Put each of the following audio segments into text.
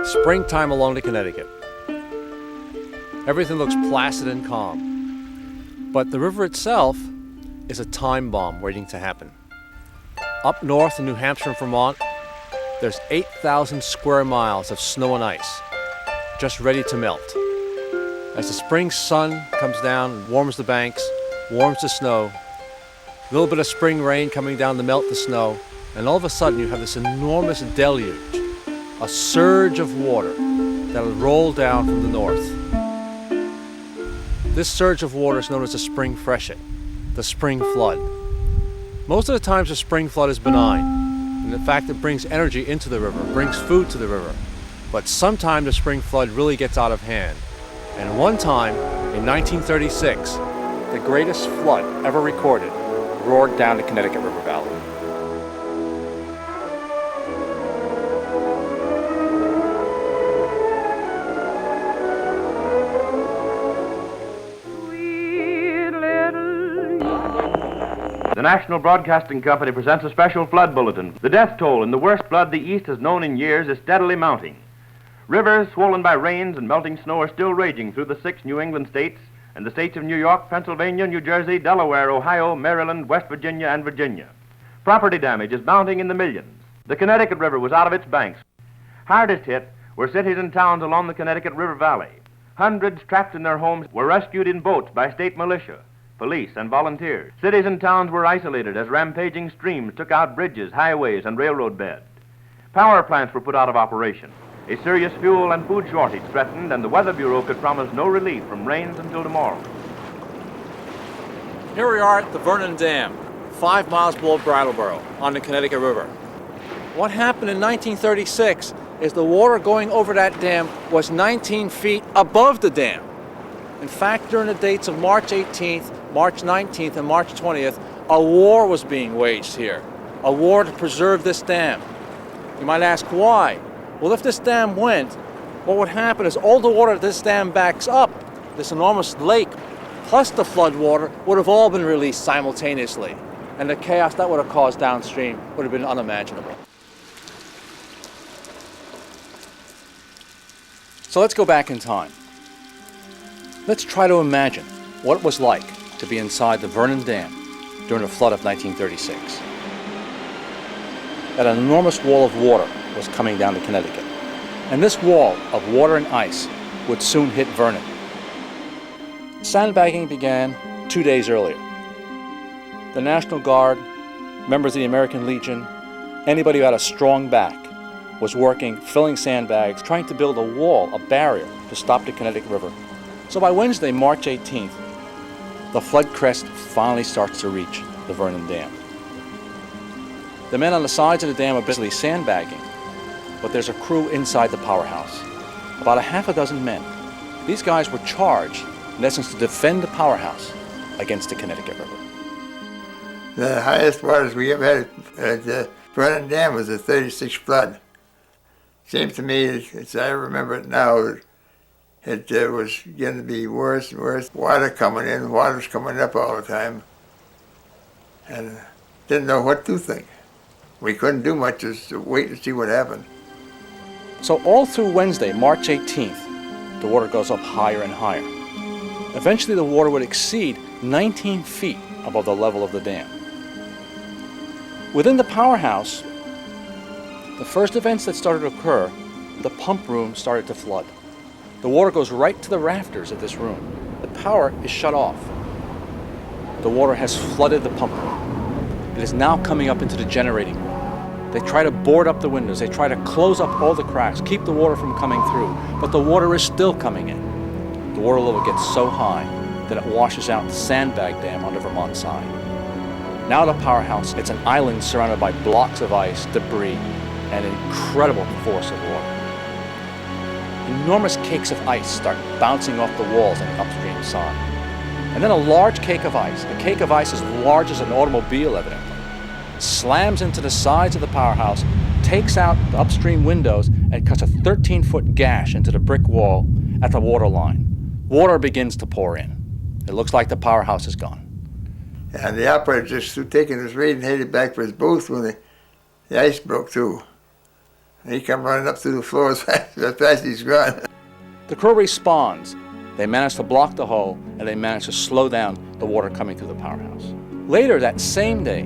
Springtime along the Connecticut. Everything looks placid and calm. But the river itself is a time bomb waiting to happen. Up north in New Hampshire and Vermont, there's 8,000 square miles of snow and ice, just ready to melt. As the spring sun comes down and warms the banks, warms the snow, a little bit of spring rain coming down to melt the snow, and all of a sudden you have this enormous deluge, a surge of water that will roll down from the north. This surge of water is known as the spring freshet, the spring flood. Most of the times the spring flood is benign, and in fact it brings energy into the river, brings food to the river. But sometimes the spring flood really gets out of hand. And one time, in 1936, the greatest flood ever recorded roared down the Connecticut River Valley. The National Broadcasting Company presents a special flood bulletin. The death toll in the worst flood the East has known in years is steadily mounting. Rivers swollen by rains and melting snow are still raging through the 6 New England states and the states of New York, Pennsylvania, New Jersey, Delaware, Ohio, Maryland, West Virginia, and Virginia. Property damage is mounting in the millions. The Connecticut River was out of its banks. Hardest hit were cities and towns along the Connecticut River Valley. Hundreds trapped in their homes were rescued in boats by state militia, police, and volunteers. Cities and towns were isolated as rampaging streams took out bridges, highways, and railroad beds. Power plants were put out of operation. A serious fuel and food shortage threatened, and the Weather Bureau could promise no relief from rains until tomorrow. Here we are at the Vernon Dam, 5 miles below Brattleboro on the Connecticut River. What happened in 1936 is the water going over that dam was 19 feet above the dam. In fact, during the dates of March 18th, March 19th, and March 20th, a war was being waged here, a war to preserve this dam. You might ask why? Well, if this dam went, what would happen is all the water that this dam backs up, this enormous lake, plus the flood water, would have all been released simultaneously. And the chaos that would have caused downstream would have been unimaginable. So let's go back in time. Let's try to imagine what it was like to be inside the Vernon Dam during the flood of 1936. That enormous wall of water was coming down the Connecticut. And this wall of water and ice would soon hit Vernon. Sandbagging began 2 days earlier. The National Guard, members of the American Legion, anybody who had a strong back was working, filling sandbags, trying to build a wall, a barrier to stop the Connecticut River. So by Wednesday, March 18th, the flood crest finally starts to reach the Vernon Dam. The men on the sides of the dam are busily sandbagging, but there's a crew inside the powerhouse, about a half a dozen men. These guys were charged, in essence, to defend the powerhouse against the Connecticut River. The highest waters we ever had at the Vernon Dam was the 36 flood. Seems to me, as I remember it now, it was going to be worse and worse. Water coming in, water's coming up all the time. And didn't know what to think. We couldn't do much, just wait to see what happened. So all through Wednesday, March 18th, the water goes up higher and higher. Eventually the water would exceed 19 feet above the level of the dam. Within the powerhouse, the first events that started to occur, the pump room started to flood. The water goes right to the rafters of this room. The power is shut off. The water has flooded the pump room. It is now coming up into the generating room. They try to board up the windows. They try to close up all the cracks, keep the water from coming through, but the water is still coming in. The water level gets so high that it washes out the Sandbag Dam on the Vermont side. Now the powerhouse, it's an island surrounded by blocks of ice, debris, and an incredible force of water. Enormous cakes of ice start bouncing off the walls on the upstream side. And then a large cake of ice, a cake of ice as large as an automobile evidently, slams into the sides of the powerhouse, takes out the upstream windows, and cuts a 13-foot gash into the brick wall at the water line. Water begins to pour in. It looks like the powerhouse is gone. And the operator just taking his reading, headed back for his booth when the ice broke through. And he come running up through the floor as fast as he's gone. The crew responds. They manage to block the hole, and they manage to slow down the water coming through the powerhouse. Later that same day,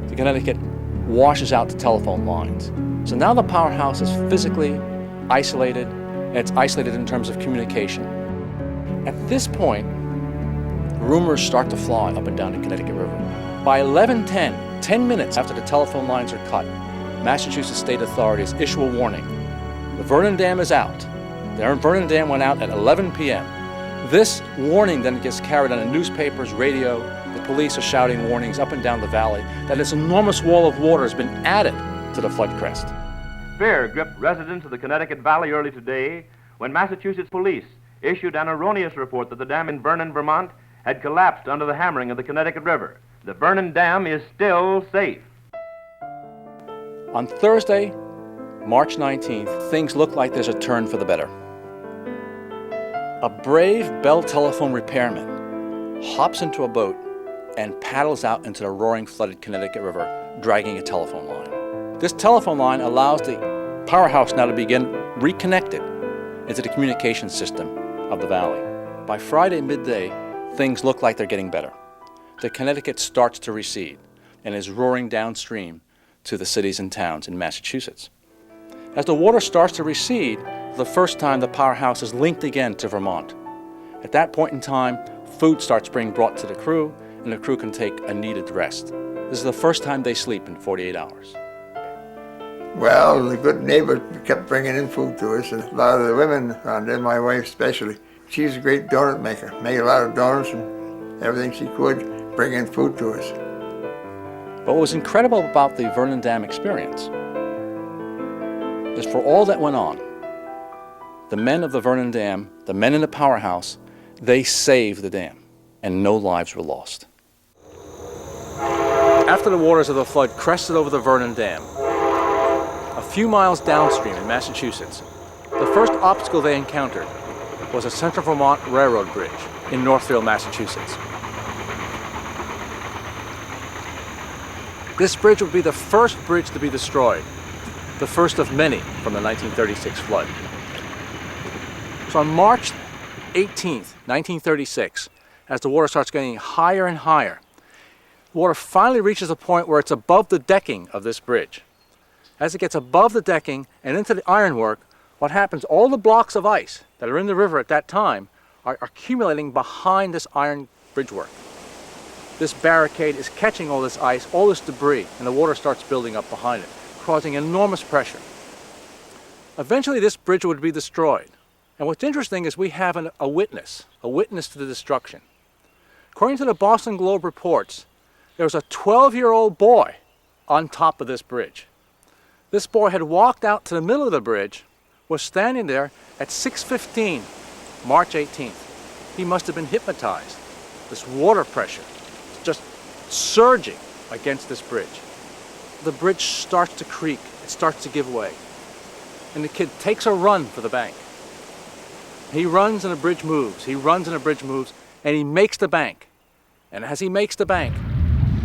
the Connecticut washes out the telephone lines. So now the powerhouse is physically isolated, and it's isolated in terms of communication. At this point, rumors start to fly up and down the Connecticut River. By 11:10, 10 minutes after the telephone lines are cut, Massachusetts state authorities issue a warning. The Vernon Dam is out. The Vernon Dam went out at 11 p.m. This warning then gets carried on the newspapers, radio. The police are shouting warnings up and down the valley that this enormous wall of water has been added to the flood crest. Fear gripped residents of the Connecticut Valley early today when Massachusetts police issued an erroneous report that the dam in Vernon, Vermont had collapsed under the hammering of the Connecticut River. The Vernon Dam is still safe. On Thursday, March 19th, things look like there's a turn for the better. A brave Bell telephone repairman hops into a boat and paddles out into the roaring flooded Connecticut River, dragging a telephone line. This telephone line allows the powerhouse now to begin reconnected into the communication system of the valley. By Friday midday, things look like they're getting better. The Connecticut starts to recede and is roaring downstream to the cities and towns in Massachusetts. As the water starts to recede, for the first time the powerhouse is linked again to Vermont. At that point in time, food starts being brought to the crew, and the crew can take a needed rest. This is the first time they sleep in 48 hours. Well, the good neighbor kept bringing in food to us, and a lot of the women around there, my wife especially, she's a great donut maker. Made a lot of donuts and everything she could, bring in food to us. But what was incredible about the Vernon Dam experience is for all that went on, the men of the Vernon Dam, the men in the powerhouse, they saved the dam, and no lives were lost. After the waters of the flood crested over the Vernon Dam, a few miles downstream in Massachusetts, the first obstacle they encountered was a Central Vermont Railroad bridge in Northfield, Massachusetts. This bridge would be the first bridge to be destroyed, the first of many from the 1936 flood. So on March 18th, 1936, as the water starts getting higher and higher, the water finally reaches a point where it's above the decking of this bridge. As it gets above the decking and into the ironwork, what happens, all the blocks of ice that are in the river at that time are accumulating behind this iron bridgework. This barricade is catching all this ice, all this debris, and the water starts building up behind it, causing enormous pressure. Eventually this bridge would be destroyed. And what's interesting is we have a witness to the destruction. According to the Boston Globe reports, there was a 12-year-old boy on top of this bridge. This boy had walked out to the middle of the bridge, was standing there at 6:15, March 18th. He must have been hypnotized. This water pressure just surging against this bridge. The bridge starts to creak, it starts to give way. And the kid takes a run for the bank. He runs and the bridge moves, he runs and the bridge moves, and he makes the bank. And as he makes the bank,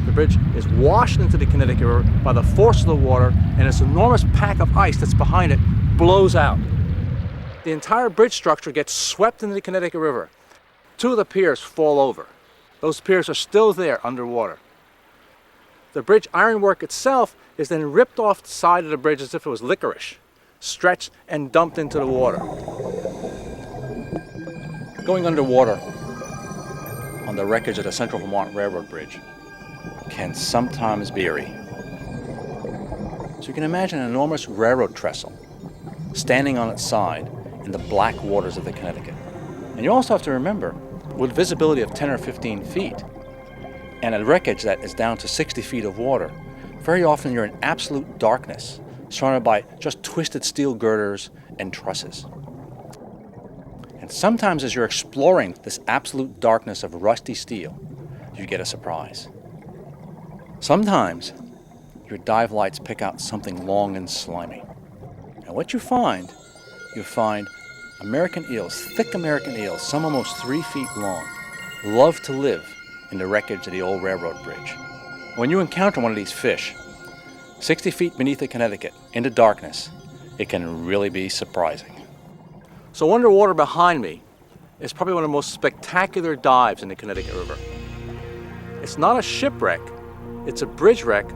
the bridge is washed into the Connecticut River by the force of the water, and this enormous pack of ice that's behind it blows out. The entire bridge structure gets swept into the Connecticut River. Two of the piers fall over. Those piers are still there underwater. The bridge ironwork itself is then ripped off the side of the bridge as if it was licorice, stretched and dumped into the water. Going underwater on the wreckage of the Central Vermont Railroad Bridge can sometimes be eerie. So you can imagine an enormous railroad trestle standing on its side in the black waters of the Connecticut. And you also have to remember, with visibility of 10 or 15 feet and a wreckage that is down to 60 feet of water, very often you're in absolute darkness, surrounded by just twisted steel girders and trusses. And sometimes as you're exploring this absolute darkness of rusty steel, you get a surprise. Sometimes your dive lights pick out something long and slimy. And what you find American eels, thick American eels, some almost 3 feet long, love to live in the wreckage of the old railroad bridge. When you encounter one of these fish, 60 feet beneath the Connecticut, in the darkness, it can really be surprising. So underwater behind me is probably one of the most spectacular dives in the Connecticut River. It's not a shipwreck, it's a bridge wreck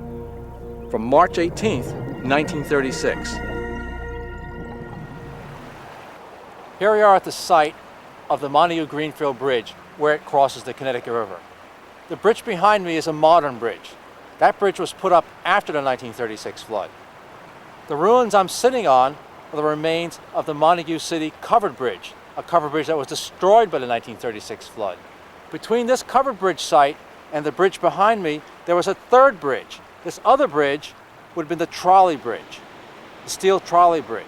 from March 18th, 1936. Here we are at the site of the Montague-Greenfield Bridge, where it crosses the Connecticut River. The bridge behind me is a modern bridge. That bridge was put up after the 1936 flood. The ruins I'm sitting on are the remains of the Montague City covered bridge, a covered bridge that was destroyed by the 1936 flood. Between this covered bridge site and the bridge behind me, there was a third bridge. This other bridge would have been the trolley bridge, the steel trolley bridge.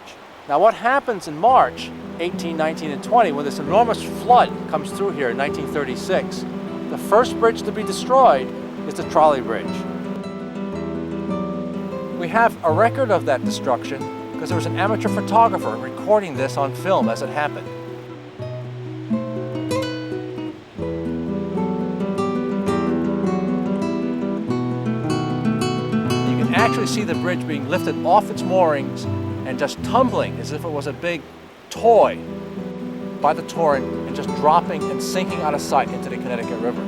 Now what happens in March 18, 19, and 20, when this enormous flood comes through here in 1936, the first bridge to be destroyed is the trolley bridge. We have a record of that destruction because there was an amateur photographer recording this on film as it happened. You can actually see the bridge being lifted off its moorings and just tumbling as if it was a big toy by the torrent and just dropping and sinking out of sight into the Connecticut River.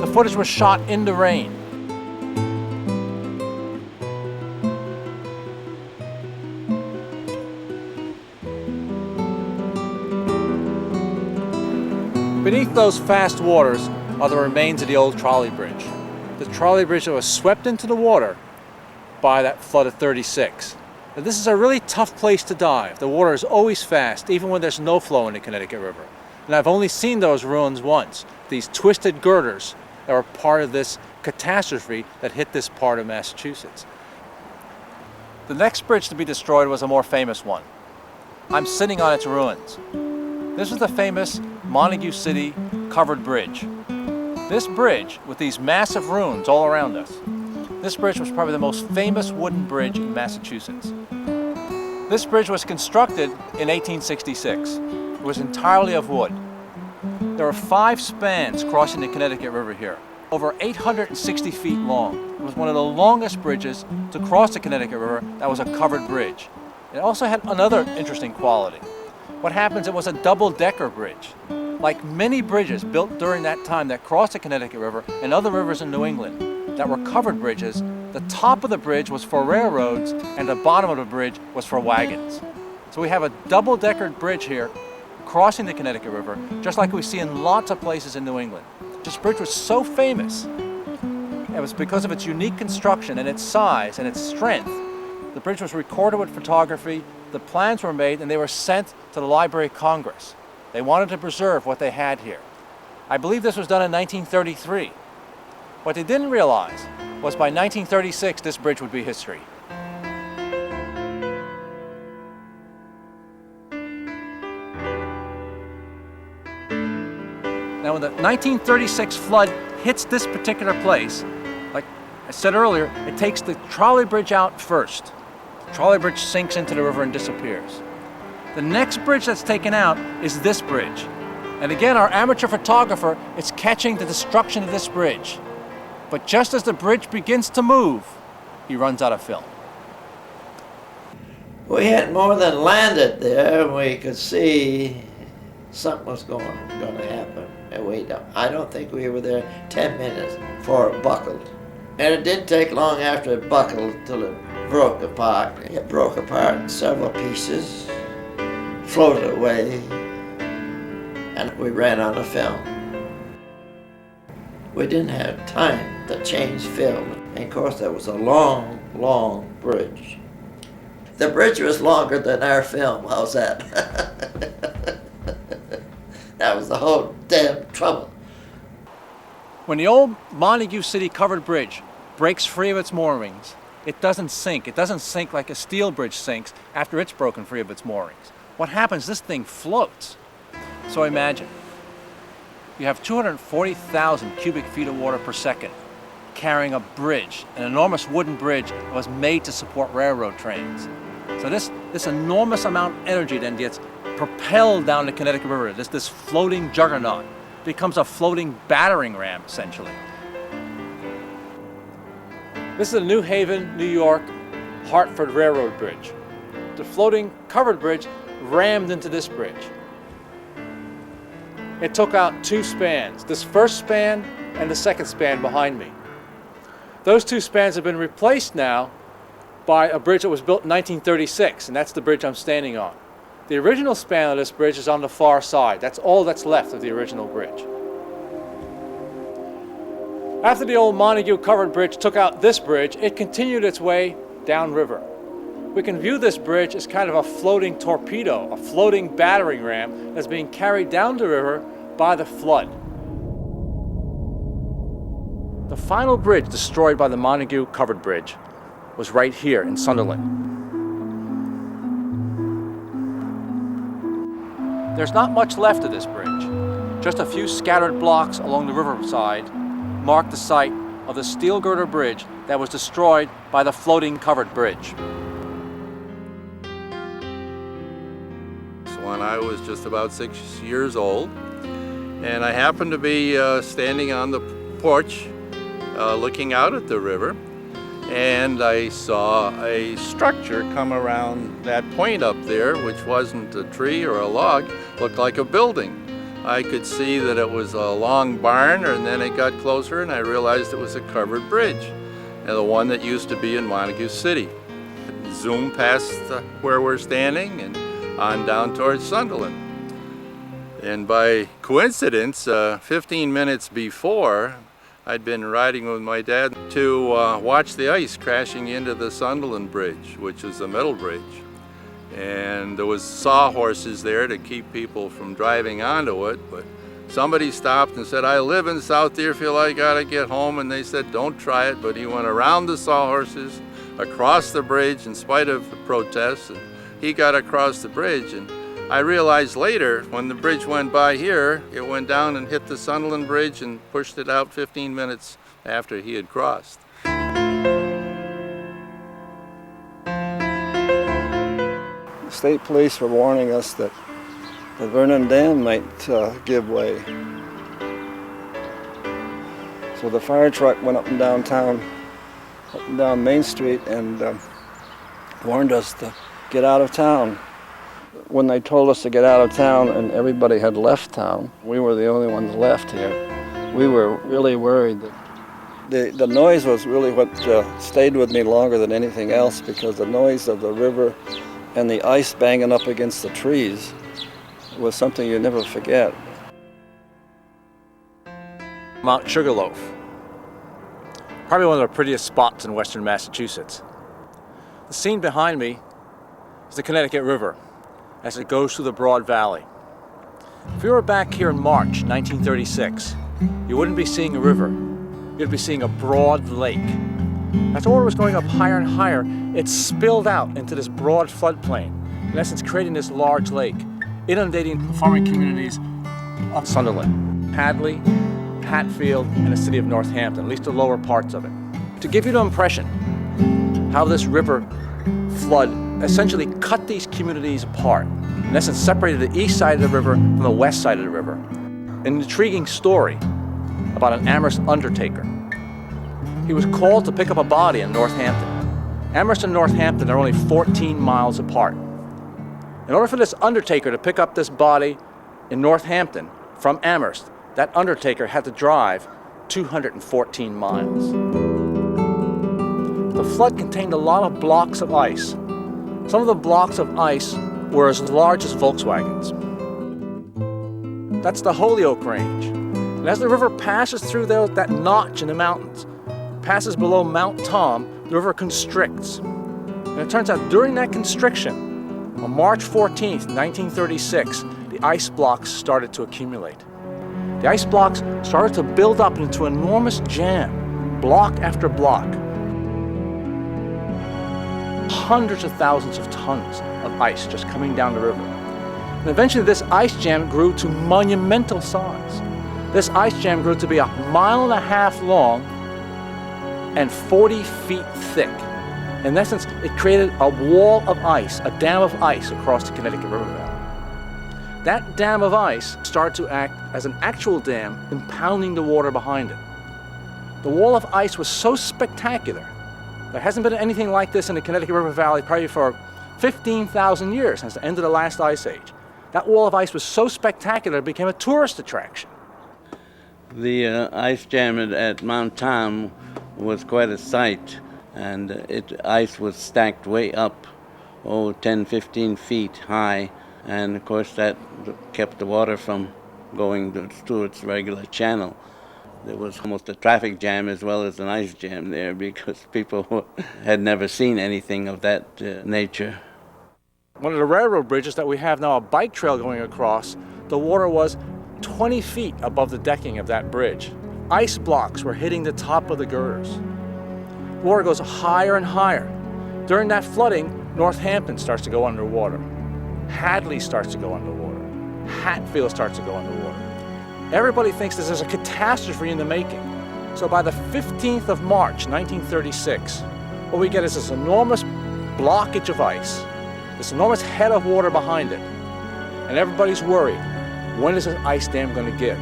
The footage was shot in the rain. Beneath those fast waters are the remains of the old trolley bridge. The trolley bridge that was swept into the water by that flood of 36. Now, this is a really tough place to dive. The water is always fast, even when there's no flow in the Connecticut River. And I've only seen those ruins once, these twisted girders that were part of this catastrophe that hit this part of Massachusetts. The next bridge to be destroyed was a more famous one. I'm sitting on its ruins. This is the famous Montague City covered bridge. This bridge, with these massive ruins all around us, this bridge was probably the most famous wooden bridge in Massachusetts. This bridge was constructed in 1866. It was entirely of wood. There are 5 spans crossing the Connecticut River here, over 860 feet long. It was one of the longest bridges to cross the Connecticut River that was a covered bridge. It also had another interesting quality. What happens, it was a double-decker bridge. Like many bridges built during that time that crossed the Connecticut River and other rivers in New England that were covered bridges, the top of the bridge was for railroads and the bottom of the bridge was for wagons. So we have a double-decker bridge here crossing the Connecticut River, just like we see in lots of places in New England. This bridge was so famous. It was because of its unique construction and its size and its strength. The bridge was recorded with photography, the plans were made, and they were sent to the Library of Congress. They wanted to preserve what they had here. I believe this was done in 1933. What they didn't realize was by 1936 this bridge would be history. Now when the 1936 flood hits this particular place, like I said earlier, it takes the trolley bridge out first. The trolley bridge sinks into the river and disappears. The next bridge that's taken out is this bridge. And again, our amateur photographer is catching the destruction of this bridge. But just as the bridge begins to move, he runs out of film. We had more than landed there, and we could see something was going to happen. And I don't think we were there 10 minutes before it buckled. And it didn't take long after it buckled till it broke apart. It broke apart in several pieces, floated away, and we ran out of film. We didn't have time to change film. And of course, that was a long, long bridge. The bridge was longer than our film. How's that? That was the whole damn trouble. When the old Montague City covered bridge breaks free of its moorings, it doesn't sink. It doesn't sink like a steel bridge sinks after it's broken free of its moorings. What happens, this thing floats. So imagine, you have 240,000 cubic feet of water per second carrying a bridge, an enormous wooden bridge that was made to support railroad trains. So this enormous amount of energy then gets propelled down the Connecticut River. This floating juggernaut becomes a floating battering ram, essentially. This is the New Haven, New York, Hartford Railroad Bridge. The floating covered bridge rammed into this bridge. It took out two spans, this first span and the second span behind me. Those two spans have been replaced now by a bridge that was built in 1936, and that's the bridge I'm standing on. The original span of this bridge is on the far side. That's all that's left of the original bridge. After the old Montague covered bridge took out this bridge, it continued its way downriver. We can view this bridge as kind of a floating torpedo, a floating battering ram that's being carried down the river by the flood. The final bridge destroyed by the Montague covered bridge was right here in Sunderland. There's not much left of this bridge. Just a few scattered blocks along the riverside mark the site of the steel girder bridge that was destroyed by the floating covered bridge. When I was just about 6 years old, and I happened to be standing on the porch looking out at the river, and I saw a structure come around that point up there, which wasn't a tree or a log, looked like a building. I could see that it was a long barn, and then it got closer and I realized it was a covered bridge, and the one that used to be in Montague City. Zoom past where we're standing and on down towards Sunderland. And by coincidence, 15 minutes before, I'd been riding with my dad to watch the ice crashing into the Sunderland Bridge, which is a metal bridge. And there was sawhorses there to keep people from driving onto it, but somebody stopped and said, "I live in South Deerfield, I gotta get home." And they said, "Don't try it," but he went around the sawhorses, across the bridge in spite of the protests, and he got across the bridge. And I realized later, when the bridge went by here, it went down and hit the Sunderland Bridge and pushed it out 15 minutes after he had crossed. The state police were warning us that the Vernon Dam might give way. So the fire truck went up and down town, up and down Main Street, and warned us to get out of town. When they told us to get out of town and everybody had left town, we were the only ones left here. We were really worried. The noise was really what stayed with me longer than anything else, because the noise of the river and the ice banging up against the trees was something you never forget. Mount Sugarloaf, probably one of the prettiest spots in western Massachusetts. The scene behind me is the Connecticut River as it goes through the broad valley. If you were back here in March 1936, you wouldn't be seeing a river. You'd be seeing a broad lake. As the water was going up higher and higher, it spilled out into this broad floodplain, in essence creating this large lake, inundating farming communities of Sunderland, Hadley, Hatfield, and the city of Northampton, at least the lower parts of it. To give you the impression how this river flood essentially cut these communities apart, in essence separated the east side of the river from the west side of the river. An intriguing story about an Amherst undertaker. He was called to pick up a body in Northampton. Amherst and Northampton are only 14 miles apart. In order for this undertaker to pick up this body in Northampton from Amherst, that undertaker had to drive 214 miles. The flood contained a lot of blocks of ice. Some of the blocks of ice were as large as Volkswagens. That's the Holyoke Range. And as the river passes through that notch in the mountains, passes below Mount Tom, the river constricts. And it turns out during that constriction, on March 14th, 1936, the ice blocks started to accumulate. The ice blocks started to build up into an enormous jam, block after block. Hundreds of thousands of tons of ice just coming down the river. And eventually this ice jam grew to monumental size. This ice jam grew to be 1.5 miles long and 40 feet thick. In essence, it created a wall of ice, a dam of ice across the Connecticut River valley. That dam of ice started to act as an actual dam, impounding the water behind it. The wall of ice was so spectacular There hasn't been anything like this in the Connecticut River Valley probably for 15,000 years, since the end of the last ice age. That wall of ice was so spectacular it became a tourist attraction. The ice jam at Mount Tom was quite a sight, and ice was stacked way up, 10, 15 feet high, and of course that kept the water from going to its regular channel. There was almost a traffic jam as well as an ice jam there because people had never seen anything of that nature. One of the railroad bridges that we have now, a bike trail going across, the water was 20 feet above the decking of that bridge. Ice blocks were hitting the top of the girders. Water goes higher and higher. During that flooding, Northampton starts to go underwater. Hadley starts to go underwater. Hatfield starts to go underwater. Everybody thinks this is a catastrophe in the making. So by the 15th of March, 1936, what we get is this enormous blockage of ice, this enormous head of water behind it. And everybody's worried, when is this ice dam going to give?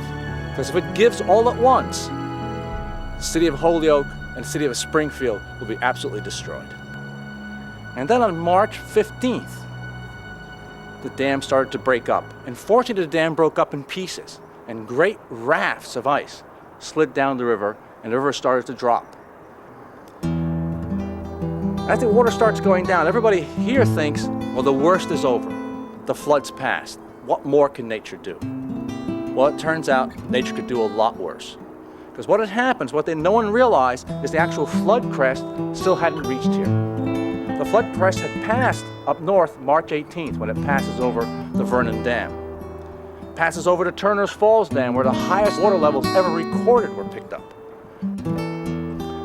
Because if it gives all at once, the city of Holyoke and the city of Springfield will be absolutely destroyed. And then on March 15th, the dam started to break up. And fortunately, the dam broke up in pieces, and great rafts of ice slid down the river, and the river started to drop. As the water starts going down, everybody here thinks, well, the worst is over. The flood's passed. What more can nature do? Well, it turns out nature could do a lot worse. Because what had happened, no one realized, is the actual flood crest still hadn't reached here. The flood crest had passed up north March 18th when it passes over the Vernon Dam. It passes over the Turner's Falls Dam where the highest water levels ever recorded were picked up.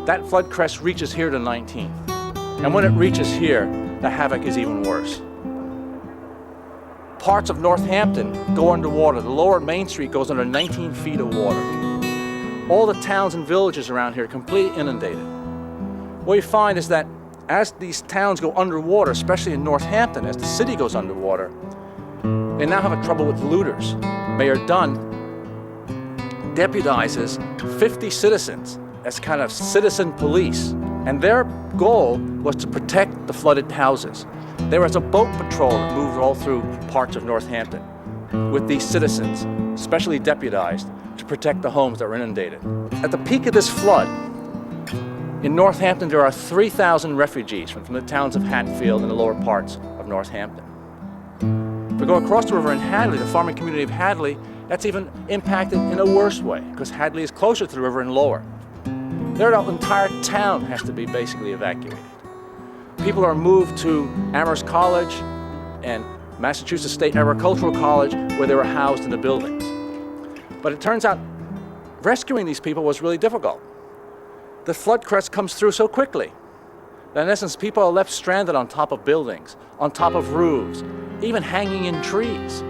That flood crest reaches here the 19th. And when it reaches here, the havoc is even worse. Parts of Northampton go underwater. The lower Main Street goes under 19 feet of water. All the towns and villages around here are completely inundated. What we find is that as these towns go underwater, especially in Northampton, as the city goes underwater, they now have a trouble with looters. Mayor Dunn deputizes 50 citizens as kind of citizen police, and their goal was to protect the flooded houses. There was a boat patrol that moved all through parts of Northampton with these citizens, specially deputized, to protect the homes that were inundated. At the peak of this flood, in Northampton, there are 3,000 refugees from the towns of Hatfield and the lower parts of Northampton. If we go across the river in Hadley, the farming community of Hadley, that's even impacted in a worse way, because Hadley is closer to the river and lower. Their entire town has to be basically evacuated. People are moved to Amherst College and Massachusetts State Agricultural College, where they were housed in the buildings. But it turns out rescuing these people was really difficult. The flood crest comes through so quickly that in essence people are left stranded on top of buildings, on top of roofs, even hanging in trees.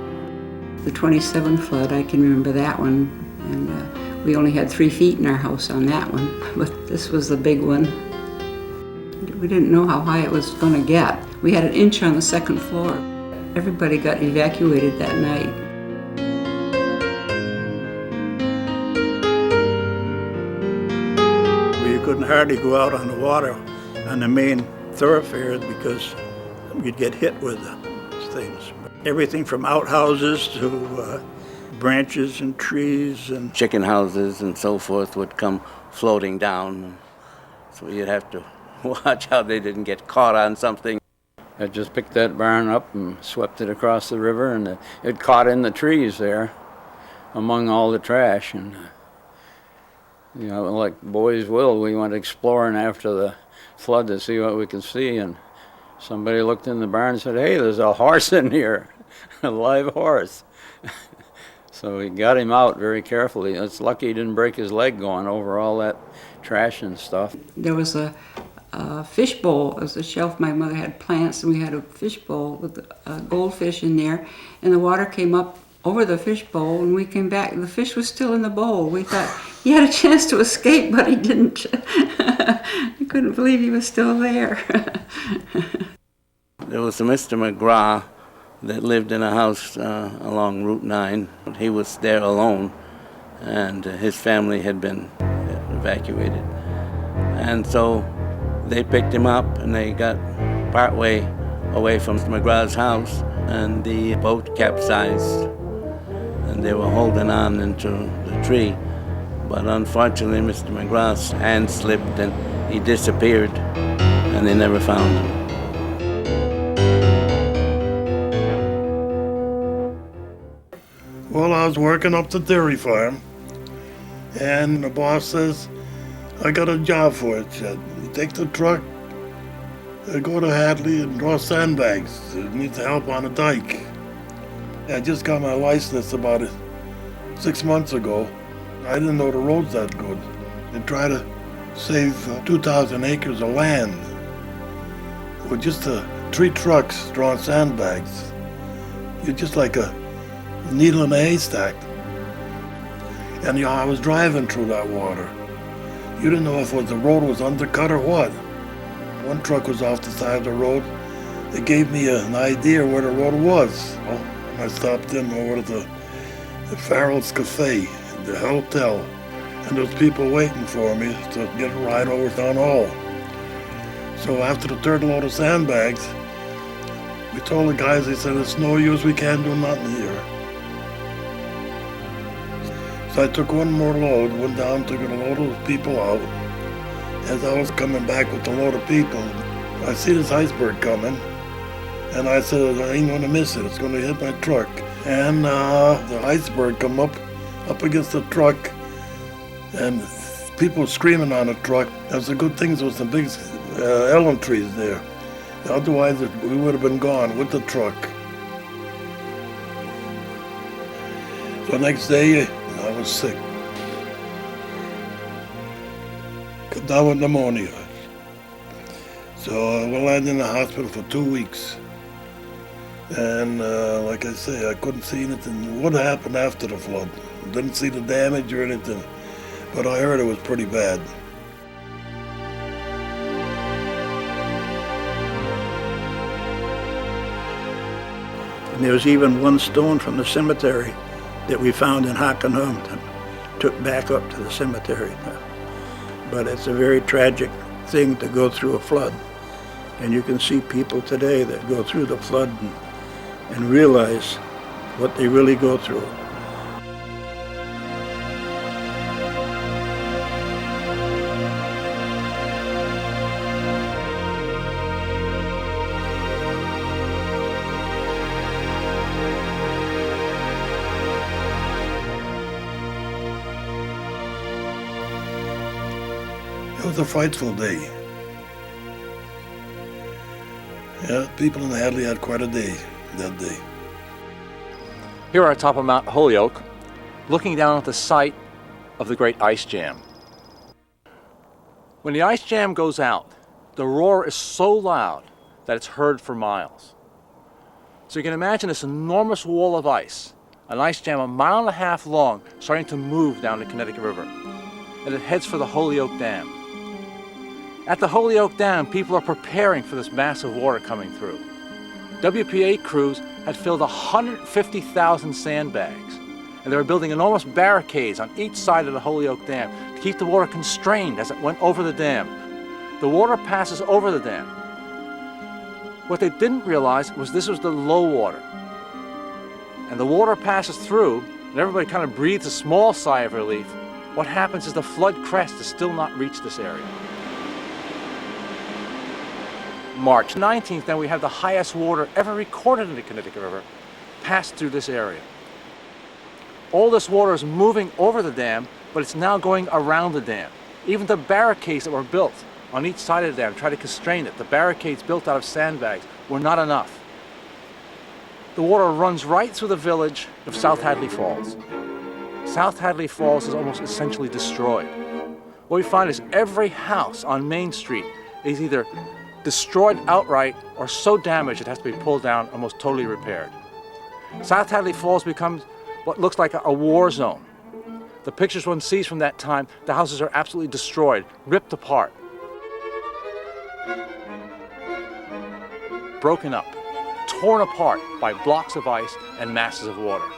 The 27 flood, I can remember that one, and we only had 3 feet in our house on that one, but this was the big one. We didn't know how high it was going to get. We had an inch on the second floor. Everybody got evacuated that night. We couldn't hardly go out on the water on the main thoroughfare because you'd get hit with things. Everything from outhouses to branches and trees and Chicken houses and so forth would come floating down. So you'd have to watch how they didn't get caught on something. I just picked that barn up and swept it across the river, and it caught in the trees there among all the trash. And, you know, like boys will, we went exploring after the flood to see what we could see, and somebody looked in the barn and said, "Hey, there's a horse in here, a live horse." So we got him out very carefully. It's lucky he didn't break his leg going over all that trash and stuff. There was a fish bowl. It was a shelf. My mother had plants, and we had a fish bowl with a goldfish in there, and the water came up over the fish bowl, and we came back, and the fish was still in the bowl. We thought he had a chance to escape, but he didn't. I couldn't believe he was still there. There was a Mr. McGraw that lived in a house along Route 9. He was there alone, and his family had been evacuated. And so They picked him up and they got partway away from Mr. McGraw's house, and the boat capsized, and they were holding on into the tree. But unfortunately, Mr. McGraw's hand slipped and he disappeared, and they never found him. Well, I was working up the dairy farm, and the boss says, I got a job for you, Chet. You take the truck, go to Hadley and draw sandbags. It needs help on a dike. I just got my license about 6 months ago. I didn't know the road's that good. They try to save 2,000 acres of land with just 3 trucks drawing sandbags. You're just like a needle in a haystack. And I was driving through that water. You didn't know if the road was undercut or what. One truck was off the side of the road. They gave me an idea where the road was. Well, I stopped in over to the Farrell's Cafe, the hotel, and there was people waiting for me to get a ride over Town Hall. So after the third load of sandbags, we told the guys, they said, it's no use, we can't do nothing here. So I took one more load, went down, took a load of people out. As I was coming back with a load of people, I see this iceberg coming, and I said, I ain't gonna miss it, it's gonna hit my truck. And the iceberg come up against the truck, and people screaming on the truck. That's a good thing there was some big elm trees there. Otherwise, we would have been gone with the truck. So next day, I was sick. Got down with pneumonia. So I landed in the hospital for 2 weeks. And like I say, I couldn't see anything. What happened after the flood? Didn't see the damage or anything. But I heard it was pretty bad. And there was even one stone from the cemetery that we found in Hockenhunt and took back up to the cemetery. But it's a very tragic thing to go through a flood. And you can see people today that go through the flood and realize what they really go through. It was a frightful day. Yeah, people in Hadley had quite a day that day. Here on top of Mount Holyoke, looking down at the site of the Great Ice Jam. When the ice jam goes out, the roar is so loud that it's heard for miles. So you can imagine this enormous wall of ice, an ice jam 1.5 miles long, starting to move down the Connecticut River. And it heads for the Holyoke Dam. At the Holyoke Dam, people are preparing for this massive water coming through. WPA crews had filled 150,000 sandbags, and they were building enormous barricades on each side of the Holyoke Dam to keep the water constrained as it went over the dam. The water passes over the dam. What they didn't realize was this was the low water. And the water passes through, and everybody kind of breathes a small sigh of relief. What happens is the flood crest has still not reached this area. March 19th, then we have the highest water ever recorded in the Connecticut River pass through this area. All this water is moving over the dam, but it's now going around the dam. Even the barricades that were built on each side of the dam try to constrain it. The barricades built out of sandbags were not enough. The water runs right through the village of South Hadley Falls. South Hadley Falls is almost essentially destroyed. What we find is every house on Main Street is either destroyed outright or so damaged it has to be pulled down, almost totally repaired. South Hadley Falls becomes what looks like a war zone. The pictures one sees from that time, the houses are absolutely destroyed, ripped apart, broken up, torn apart by blocks of ice and masses of water.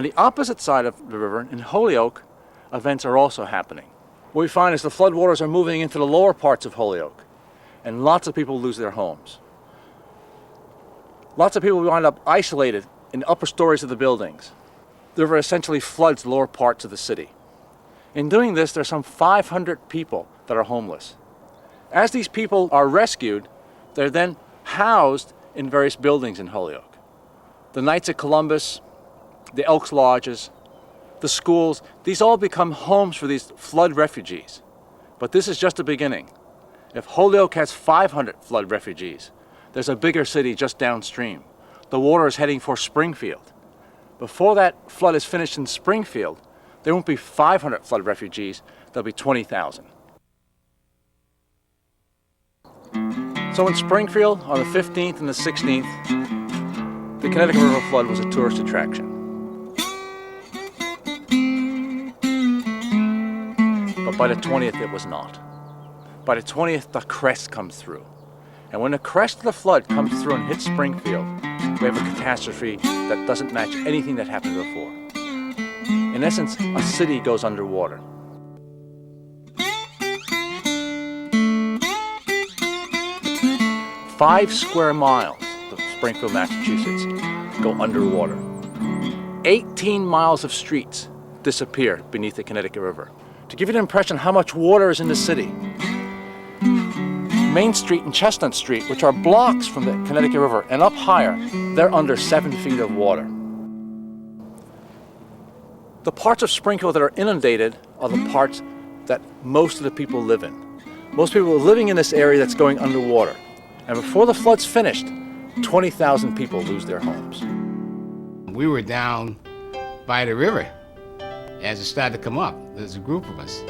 On the opposite side of the river, in Holyoke, events are also happening. What we find is the floodwaters are moving into the lower parts of Holyoke, and lots of people lose their homes. Lots of people wind up isolated in the upper stories of the buildings. The river essentially floods the lower parts of the city. In doing this, there's some 500 people that are homeless. As these people are rescued, they're then housed in various buildings in Holyoke. The Knights of Columbus, the Elks Lodges, the schools, these all become homes for these flood refugees. But this is just the beginning. If Holyoke has 500 flood refugees, there's a bigger city just downstream. The water is heading for Springfield. Before that flood is finished in Springfield, there won't be 500 flood refugees, there'll be 20,000. So in Springfield, on the 15th and the 16th, the Connecticut River flood was a tourist attraction. But by the 20th, it was not. By the 20th, the crest comes through. And when the crest of the flood comes through and hits Springfield, we have a catastrophe that doesn't match anything that happened before. In essence, a city goes underwater. Five square miles of Springfield, Massachusetts go underwater. 18 miles of streets disappear beneath the Connecticut River. To give you an impression how much water is in the city, Main Street and Chestnut Street, which are blocks from the Connecticut River and up higher, they're under 7 feet of water. The parts of Springfield that are inundated are the parts that most of the people live in. Most people are living in this area that's going underwater. And before the flood's finished, 20,000 people lose their homes. We were down by the river as it started to come up. There's a group of us.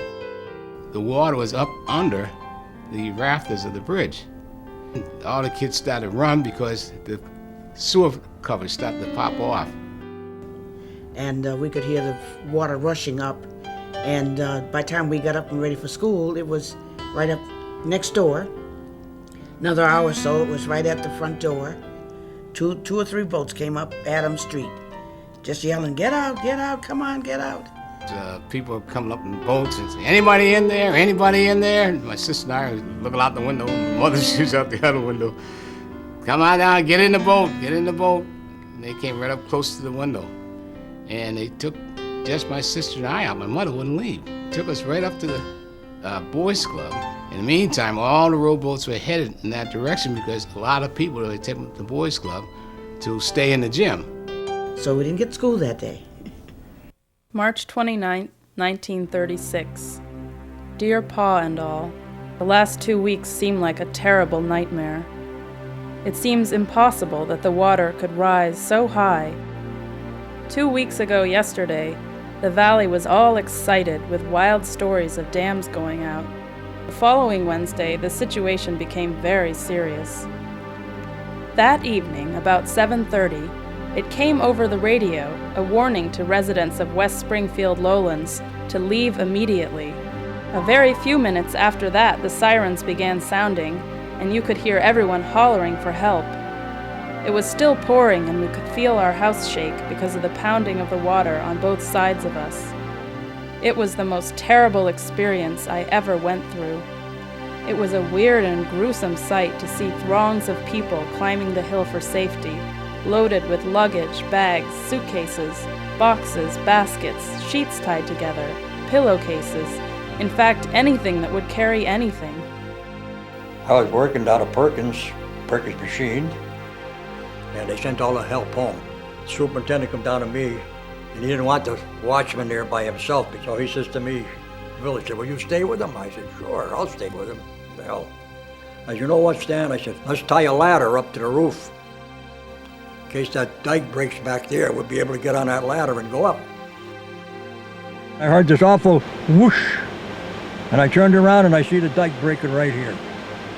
The water was up under the rafters of the bridge. All the kids started to run because the sewer covers started to pop off. And we could hear the water rushing up. And by the time we got up and ready for school, it was right up next door. Another hour or so, it was right at the front door. Two or three boats came up Adams Street, just yelling, "Get out, come on, get out." People were coming up in boats and saying, "Anybody in there? Anybody in there?" And my sister and I were looking out the window. My mother, she was out the other window. "Come on down, get in the boat, get in the boat." And they came right up close to the window. And they took just my sister and I out. My mother wouldn't leave. Took us right up to the boys' club. In the meantime, all the rowboats were headed in that direction because a lot of people were taking the boys' club to stay in the gym. So we didn't get to school that day. March 29, 1936. Dear Pa and all, the last 2 weeks seem like a terrible nightmare. It seems impossible that the water could rise so high. 2 weeks ago yesterday, the valley was all excited with wild stories of dams going out. The following Wednesday, the situation became very serious. That evening, about 7:30, it came over the radio, a warning to residents of West Springfield lowlands to leave immediately. A very few minutes after that, the sirens began sounding, and you could hear everyone hollering for help. It was still pouring, and we could feel our house shake because of the pounding of the water on both sides of us. It was the most terrible experience I ever went through. It was a weird and gruesome sight to see throngs of people climbing the hill for safety, loaded with luggage, bags, suitcases, boxes, baskets, sheets tied together, pillowcases, in fact, anything that would carry anything. I was working down at Perkins Machine, and they sent all the help home. The superintendent come down to me, and he didn't want the watchman there by himself, so he says to me, Bill, he said, "Will you stay with him?" I said, "Sure, I'll stay with him." The hell. I said, "You know what, Stan?" I said, "Let's tie a ladder up to the roof. In case that dike breaks back there, we'll be able to get on that ladder and go up." I heard this awful whoosh, and I turned around and I see the dike breaking right here.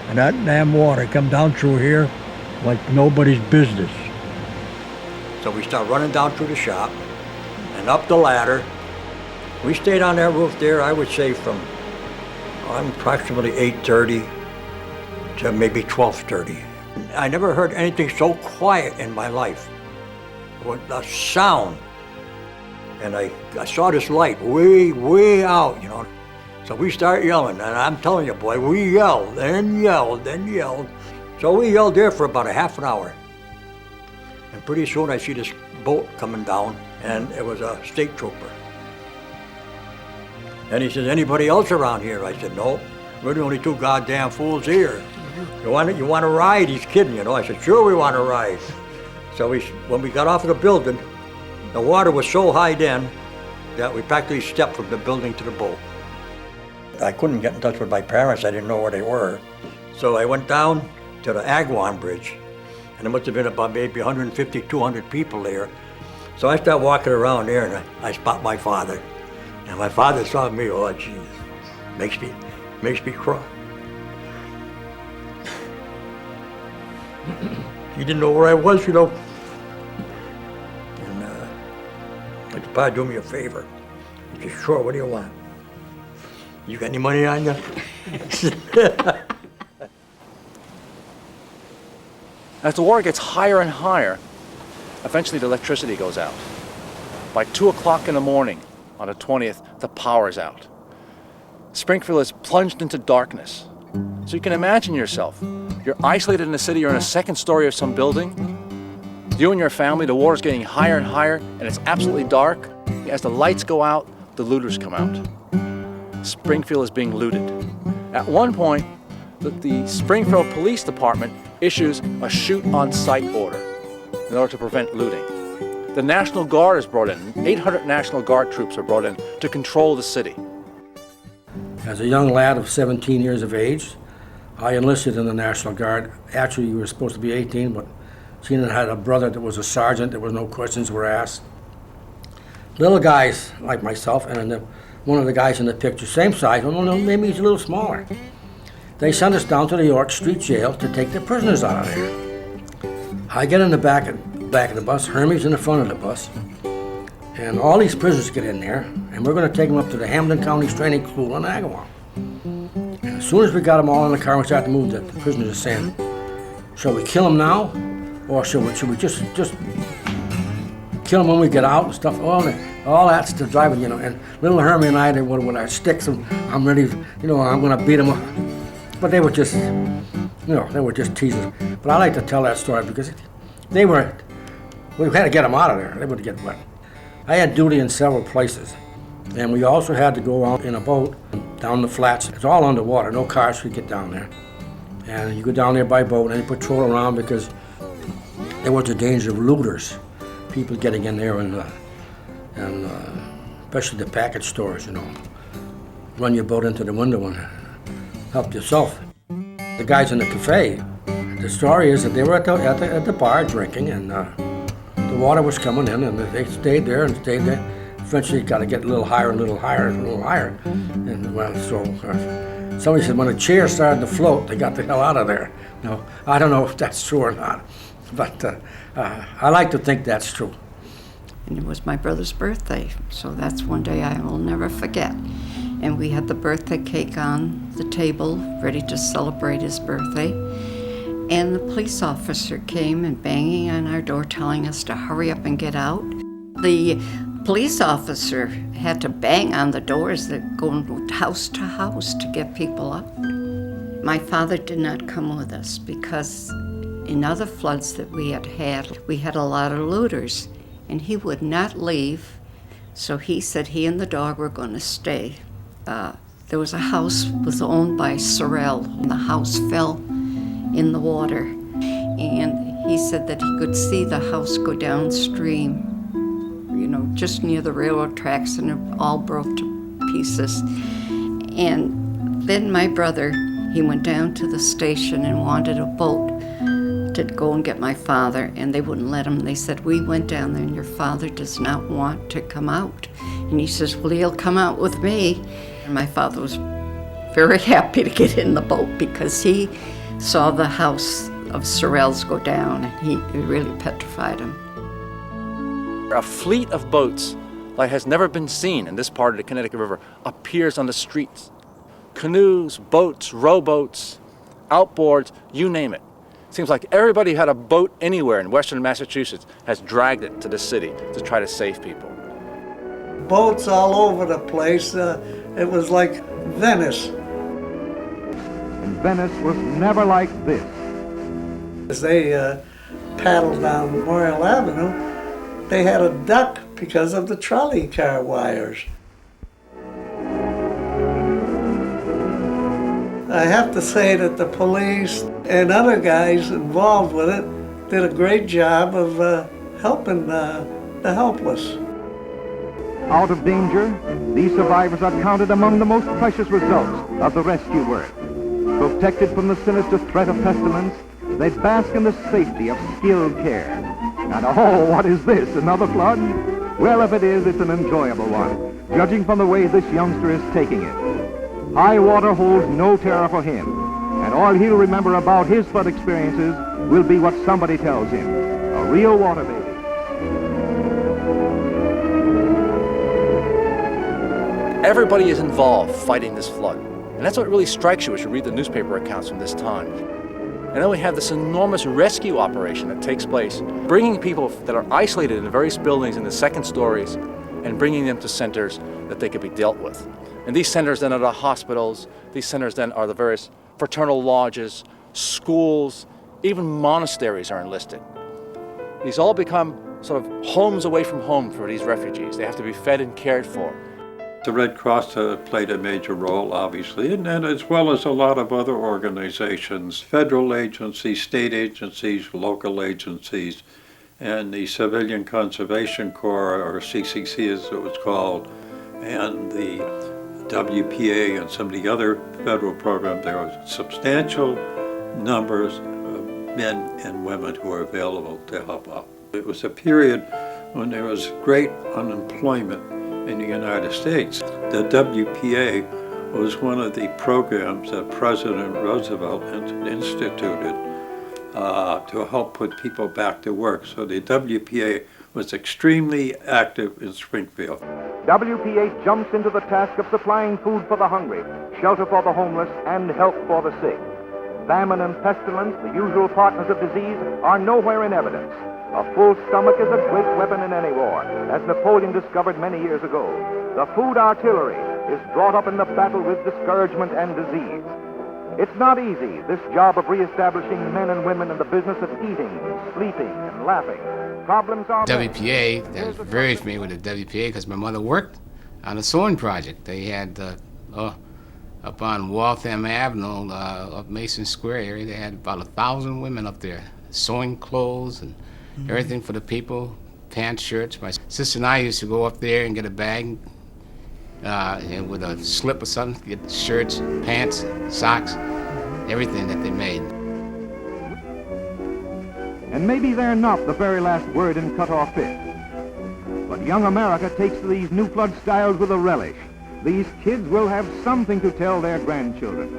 And that damn water come down through here like nobody's business. So we start running down through the shop and up the ladder. We stayed on that roof there, I would say from approximately 8:30 to maybe 12:30. I never heard anything so quiet in my life. With the sound And I saw this light way out, you know. So we start yelling, and I'm telling you, boy, we yelled, then yelled, then yelled. So we yelled there for about a half an hour. And pretty soon I see this boat coming down, and it was a state trooper. And he says, anybody else around here? I said, no, we're the only two goddamn fools here. You want to ride? He's kidding, you know. I said, sure we want to ride. So when we got off of the building, the water was so high then that we practically stepped from the building to the boat. I couldn't get in touch with my parents. I didn't know where they were. So I went down to the Agawam Bridge, and there must have been about maybe 150, 200 people there. So I started walking around there, and I spot my father. And my father saw me, oh, geez, makes me cry. He didn't know where I was, you know. And I said, Pa, do me a favor. He said, sure, what do you want? You got any money on you? As the water gets higher and higher, eventually the electricity goes out. By 2 o'clock in the morning on the 20th, the power is out. Springfield is plunged into darkness. So you can imagine yourself. You're isolated in the city, you're in a second story of some building. You and your family, the water's getting higher and higher, and it's absolutely dark. As the lights go out, the looters come out. Springfield is being looted. At one point, the Springfield Police Department issues a shoot-on-sight order in order to prevent looting. The National Guard is brought in. 800 National Guard troops are brought in to control the city. As a young lad of 17 years of age, I enlisted in the National Guard. Actually, you were supposed to be 18, but Gina had a brother that was a sergeant. There was no questions were asked. Little guys like myself, and one of the guys in the picture, same size, well, no, maybe he's a little smaller. They sent us down to the York Street Jail to take the prisoners out of there. I get in the back of the bus, Hermes in the front of the bus, and all these prisoners get in there, and we're going to take them up to the Hamden County's training school in Agawam. And as soon as we got them all in the car, we started to move the prisoners are saying, shall we kill them now, or should we just kill them when we get out and stuff? All that's the driving, you know. And little Hermie and I, they were with our sticks, and I'm ready, you know, I'm going to beat them up. But they were just, you know, they were just teasing. But I like to tell that story because we had to get them out of there. They would get wet. I had duty in several places. And we also had to go out in a boat down the flats. It's all underwater, no cars could get down there. And you go down there by boat and you patrol around because there was a danger of looters, people getting in there and especially the package stores, you know, run your boat into the window and help yourself. The guys in the cafe, the story is that they were at the bar drinking, and the water was coming in, and they stayed there and stayed there. Eventually, you got to get a little higher and a little higher and a little higher. And well, so somebody said when the chair started to float, they got the hell out of there. Now, I don't know if that's true or not, but I like to think that's true. And it was my brother's birthday, so that's one day I will never forget. And we had the birthday cake on the table, ready to celebrate his birthday. And the police officer came and banging on our door, telling us to hurry up and get out. The police officer had to bang on the doors that go house to house to get people out. My father did not come with us because in other floods that we had a lot of looters, and he would not leave. So he said he and the dog were going to stay. There was a house was owned by Sorrell, and the house fell in the water. And he said that he could see the house go downstream, you know, just near the railroad tracks, and it all broke to pieces. And then my brother, he went down to the station and wanted a boat to go and get my father, and they wouldn't let him. They said, we went down there and your father does not want to come out. And he says, well, he'll come out with me. And my father was very happy to get in the boat because he saw the house of Sorrell's go down, and it really petrified him. A fleet of boats like has never been seen in this part of the Connecticut River appears on the streets. Canoes, boats, rowboats, outboards, you name it. Seems like everybody who had a boat anywhere in western Massachusetts has dragged it to the city to try to save people. boats all over the place. It was like Venice. And Venice was never like this. As they paddled down Memorial Avenue, they had a duck because of the trolley car wires. I have to say that the police and other guys involved with it did a great job of helping the helpless. Out of danger, these survivors are counted among the most precious results of the rescue work. Protected from the sinister threat of pestilence, they bask in the safety of skilled care. And oh, what is this, another flood? Well, if it is, it's an enjoyable one, judging from the way this youngster is taking it. High water holds no terror for him, and all he'll remember about his flood experiences will be what somebody tells him, a real water baby. Everybody is involved fighting this flood. And that's what really strikes you as you read the newspaper accounts from this time. And then we have this enormous rescue operation that takes place, bringing people that are isolated in the various buildings in the second stories and bringing them to centers that they could be dealt with. And these centers then are the hospitals, these centers then are the various fraternal lodges, schools, even monasteries are enlisted. These all become sort of homes away from home for these refugees. They have to be fed and cared for. The Red Cross played a major role, obviously, and as well as a lot of other organizations, federal agencies, state agencies, local agencies, and the Civilian Conservation Corps, or CCC as it was called, and the WPA and some of the other federal programs. There were substantial numbers of men and women who were available to help out. It was a period when there was great unemployment in the United States. The WPA was one of the programs that President Roosevelt instituted to help put people back to work. So the WPA was extremely active in Springfield. WPA jumps into the task of supplying food for the hungry, shelter for the homeless, and help for the sick. Famine and pestilence, the usual partners of disease, are nowhere in evidence. A full stomach is a great weapon in any war, as Napoleon discovered many years ago. The food artillery is brought up in the battle with discouragement and disease. It's not easy, this job of reestablishing men and women in the business of eating, sleeping, and laughing. Problems are... WPA, that was very familiar with the WPA because my mother worked on a sewing project. They had up on Waltham Avenue, up Mason Square area, they had about 1,000 women up there sewing clothes and everything for the people, pants, shirts. My sister and I used to go up there and get a bag and with a slip or something, get shirts, pants, socks, everything that they made. And maybe they're not the very last word in cut-off fish. But young America takes to these new flood styles with a relish. These kids will have something to tell their grandchildren.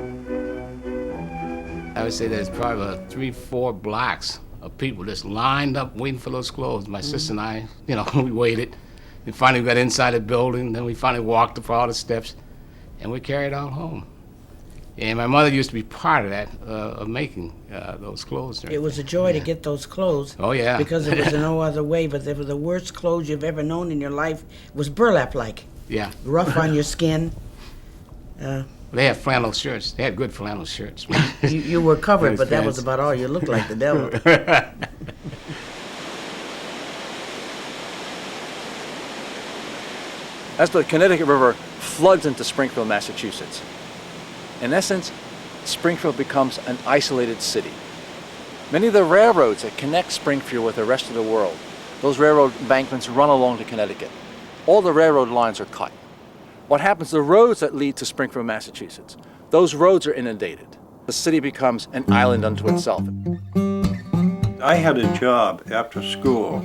I would say there's probably 3-4 blocks of people just lined up waiting for those clothes. My sister and I, we waited. And finally we got inside the building, then we finally walked up all the steps, and we carried it all home. And my mother used to be part of that, of making those clothes. It was a joy to get those clothes. Oh, yeah. Because there was no other way, but they were the worst clothes you've ever known in your life. It was burlap-like. Yeah. Rough on your skin. They had flannel shirts. They had good flannel shirts. You were covered, but that was about all. You looked like the devil. As the Connecticut River floods into Springfield, Massachusetts, in essence, Springfield becomes an isolated city. Many of the railroads that connect Springfield with the rest of the world, those railroad embankments run along to Connecticut. All the railroad lines are cut. What happens, the roads that lead to Springfield, Massachusetts, those roads are inundated. The city becomes an island unto itself. I had a job after school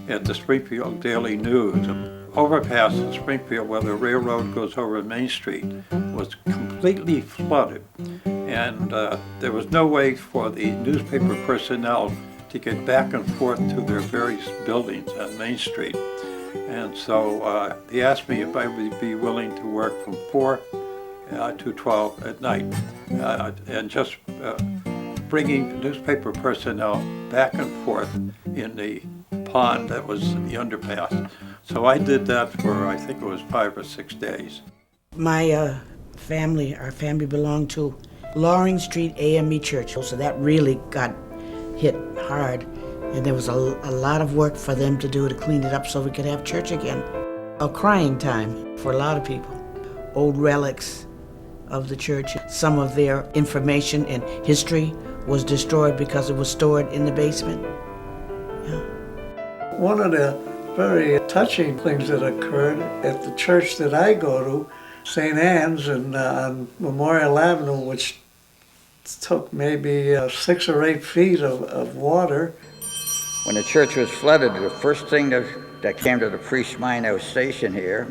at the Springfield Daily News. An overpass in Springfield where the railroad goes over Main Street was completely flooded. And there was no way for the newspaper personnel to get back and forth to their various buildings on Main Street. And so they asked me if I would be willing to work from 4 to 12 at night and just bringing newspaper personnel back and forth in the pond that was the underpass. So I did that for, I think it was 5 or 6 days. My family, our family belonged to Loring Street AME Church, so that really got hit hard. And there was a lot of work for them to do to clean it up so we could have church again. A crying time for a lot of people. Old relics of the church, some of their information and history was destroyed because it was stored in the basement. Yeah. One of the very touching things that occurred at the church that I go to, St. Anne's on Memorial Avenue, which took maybe 6 or 8 feet of water. When the church was flooded, the first thing that came to the priest's mind that was stationed here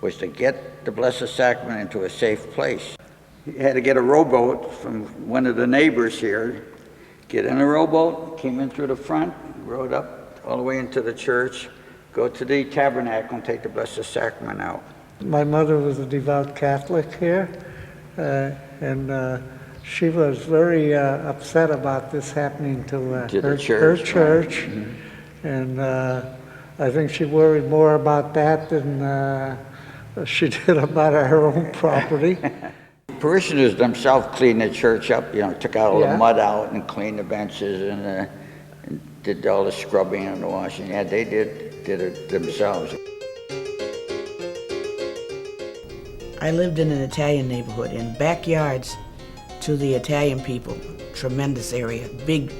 was to get the Blessed Sacrament into a safe place. He had to get a rowboat from one of the neighbors here, get in a rowboat, came in through the front, rowed up all the way into the church, go to the tabernacle and take the Blessed Sacrament out. My mother was a devout Catholic here, and she was very upset about this happening to her church. Right. Mm-hmm. And I think she worried more about that than she did about our own property. Parishioners themselves cleaned the church up, took out all the mud out and cleaned the benches and did all the scrubbing and the washing. Yeah, they did it themselves. I lived in an Italian neighborhood, in backyards to the Italian people. Tremendous area, big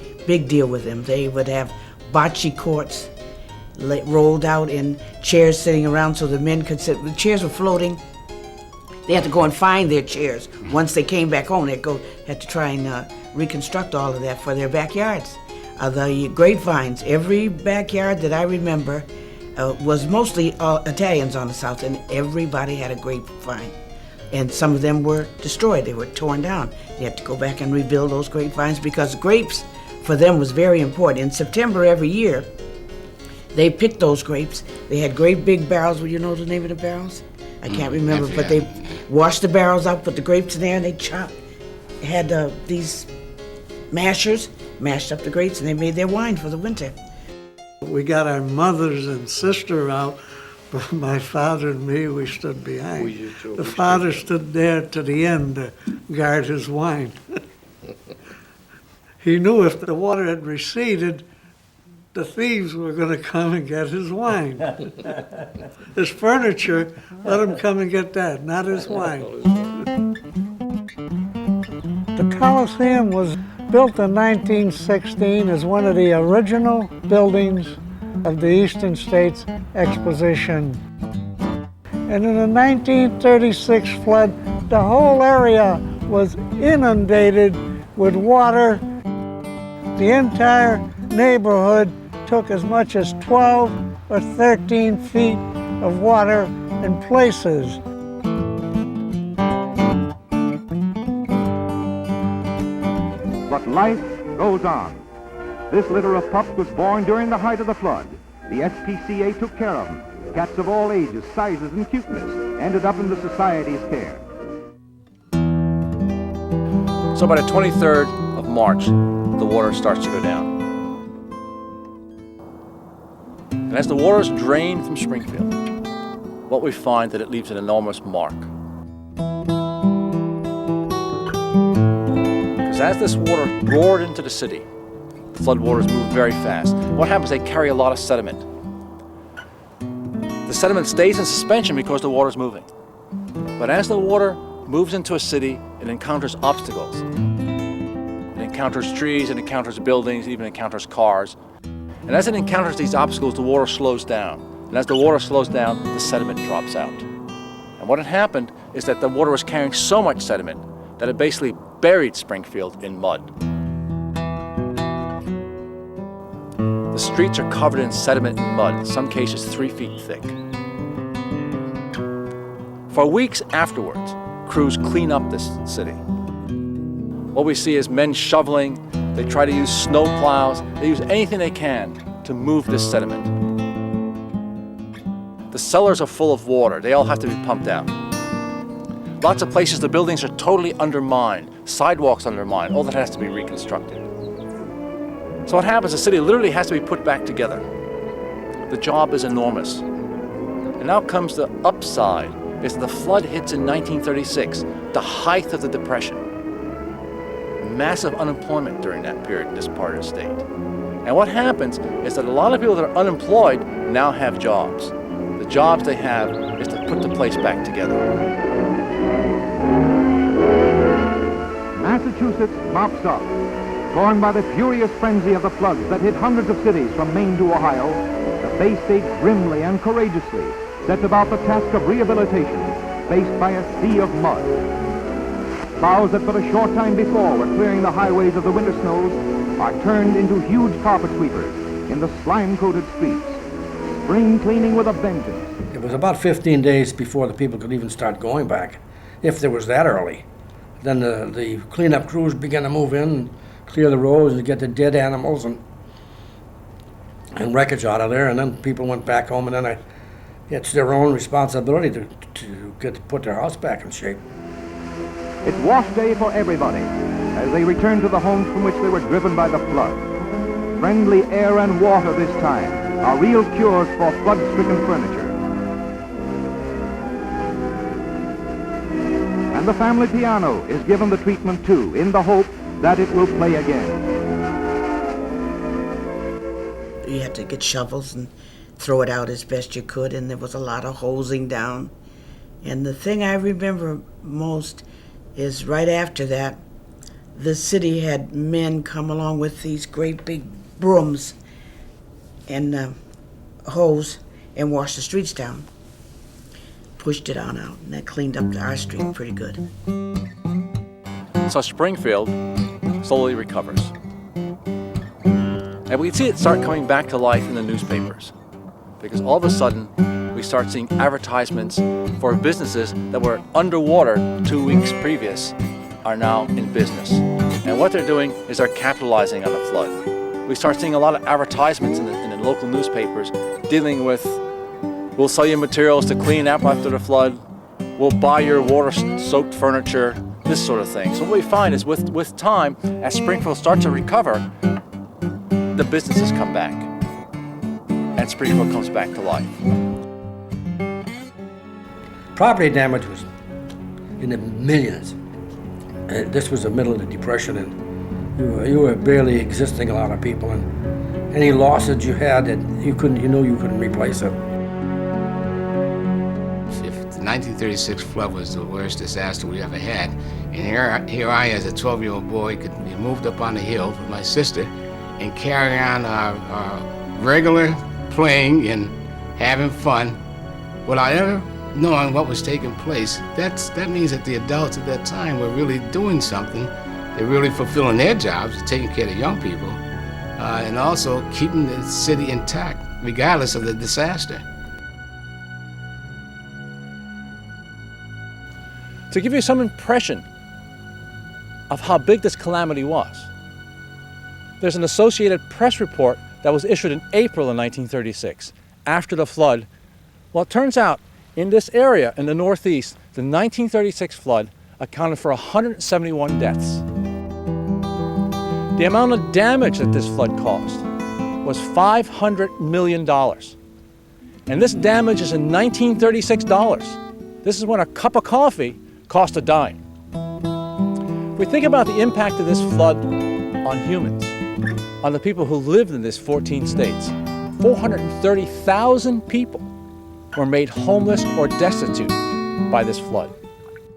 deal with them. They would have bocce courts rolled out in chairs sitting around so the men could sit. The chairs were floating. They had to go and find their chairs. Once they came back home, had to try and reconstruct all of that for their backyards. The grapevines, every backyard that I remember was mostly Italians on the south, and everybody had a grapevine. And some of them were destroyed, they were torn down. They had to go back and rebuild those grapevines because grapes for them was very important. In September every year, they picked those grapes. They had great big barrels. Well, you know the name of the barrels? I can't remember, but they washed the barrels out, put the grapes in there, and they chopped. They had these mashers, mashed up the grapes, and they made their wine for the winter. We got our mothers and sister out, but my father and me, we stood behind. The father stood there to the end to guard his wine. He knew if the water had receded, the thieves were going to come and get his wine. His furniture, let him come and get that, not his wine. The Coliseum was built in 1916 as one of the original buildings of the Eastern States Exposition. And in the 1936 flood, the whole area was inundated with water. The entire neighborhood took as much as 12 or 13 feet of water in places. But life goes on. This litter of pups was born during the height of the flood. The SPCA took care of them. Cats of all ages, sizes, and cuteness ended up in the Society's care. So by the 23rd of March, the water starts to go down. And as the water is drained from Springfield, what we find that it leaves an enormous mark. Because as this water roared into the city, the floodwaters move very fast. What happens? They carry a lot of sediment. The sediment stays in suspension because the water is moving. But as the water moves into a city, it encounters obstacles. It encounters trees, it encounters buildings, it even encounters cars. And as it encounters these obstacles, the water slows down. And as the water slows down, the sediment drops out. And what had happened is that the water was carrying so much sediment that it basically buried Springfield in mud. The streets are covered in sediment and mud, in some cases 3 feet thick. For weeks afterwards, crews clean up this city. What we see is men shoveling, they try to use snow plows, they use anything they can to move this sediment. The cellars are full of water, they all have to be pumped out. Lots of places the buildings are totally undermined, sidewalks undermined, all that has to be reconstructed. So what happens, the city literally has to be put back together. The job is enormous. And now comes the upside, is the flood hits in 1936, the height of the Depression. Massive unemployment during that period in this part of the state. And what happens is that a lot of people that are unemployed now have jobs. The jobs they have is to put the place back together. Massachusetts mops up. Torn by the furious frenzy of the floods that hit hundreds of cities from Maine to Ohio, the Bay State grimly and courageously sets about the task of rehabilitation faced by a sea of mud. Plows that but a short time before were clearing the highways of the winter snows are turned into huge carpet sweepers in the slime-coated streets. Spring cleaning with a vengeance. It was about 15 days before the people could even start going back, if there was that early. Then the cleanup crews began to move in and clear the roads and get the dead animals and wreckage out of there, and then people went back home, and then it's their own responsibility to put their house back in shape. It's wash day for everybody as they return to the homes from which they were driven by the flood. Friendly air and water this time are real cures for flood-stricken furniture. And the family piano is given the treatment too, in the hope that it will play again. You had to get shovels and throw it out as best you could, and there was a lot of hosing down. And the thing I remember most is right after that, the city had men come along with these great big brooms and hose and wash the streets down. Pushed it on out, and that cleaned up our street pretty good. So Springfield slowly recovers. And we can see it start coming back to life in the newspapers, because all of a sudden we start seeing advertisements for businesses that were underwater 2 weeks previous are now in business. And what they're doing is they're capitalizing on the flood. We start seeing a lot of advertisements in the local newspapers dealing with, we'll sell you materials to clean up after the flood, we'll buy your water-soaked furniture, this sort of thing. So what we find is with time, as Springfield starts to recover, the businesses come back, and Springfield comes back to life. Property damage was in the millions. This was the middle of the Depression, and you were barely existing, a lot of people, and any losses you had that you knew you couldn't replace it. If the 1936 flood was the worst disaster we ever had, and here I, as a 12-year-old boy, could be moved up on the hill with my sister and carry on our regular playing and having fun without ever knowing what was taking place. That means that the adults at that time were really doing something. They're really fulfilling their jobs, taking care of young people, and also keeping the city intact, regardless of the disaster. To give you some impression of how big this calamity was, there's an Associated Press report that was issued in April of 1936, after the flood. Well, it turns out in this area in the Northeast, the 1936 flood accounted for 171 deaths. The amount of damage that this flood caused was $500 million. And this damage is in 1936 dollars. This is when a cup of coffee cost a dime. If we think about the impact of this flood on humans, on the people who lived in this 14 states, 430,000 people were made homeless or destitute by this flood.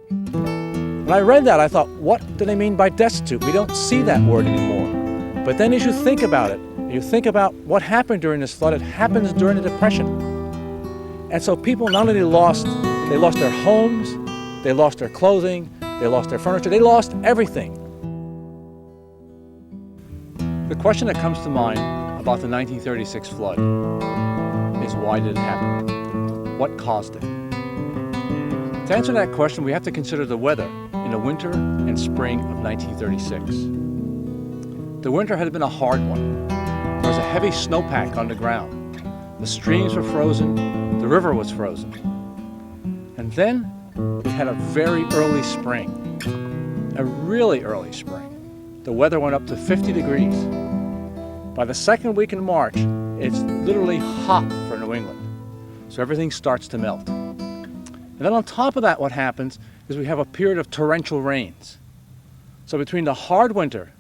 When I read that, I thought, what do they mean by destitute? We don't see that word anymore. But then as you think about it, you think about what happened during this flood, it happens during the Depression. And so people not only lost their homes, they lost their clothing, they lost their furniture, they lost everything. The question that comes to mind about the 1936 flood is, why did it happen? What caused it? To answer that question, we have to consider the weather in the winter and spring of 1936. The winter had been a hard one. There was a heavy snowpack on the ground. The streams were frozen, the river was frozen. And then we had a very early spring, a really early spring. The weather went up to 50 degrees. By the second week in March, it's literally hot for New England. So everything starts to melt. And then on top of that, what happens is we have a period of torrential rains. So between the hard winter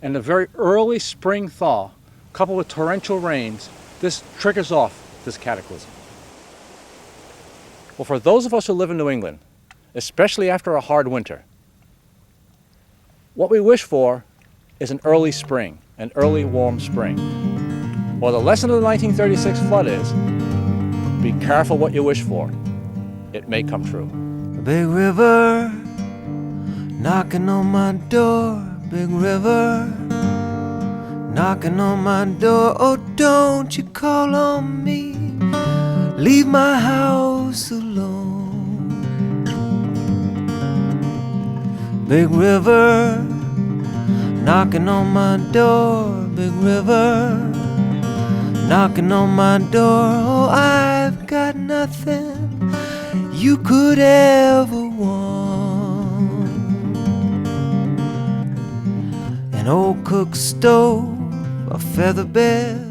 and the very early spring thaw, coupled with torrential rains, this triggers off this cataclysm. Well, for those of us who live in New England, especially after a hard winter, what we wish for is an early spring, an early warm spring. Well, the lesson of the 1936 flood is, be careful what you wish for. It may come true. A big river knocking on my door, big river knocking on my door. Oh, don't you call on me, leave my house alone. Big river knocking on my door, big river knocking on my door. Oh, I've got nothing you could ever want. An old cook stove, a feather bed,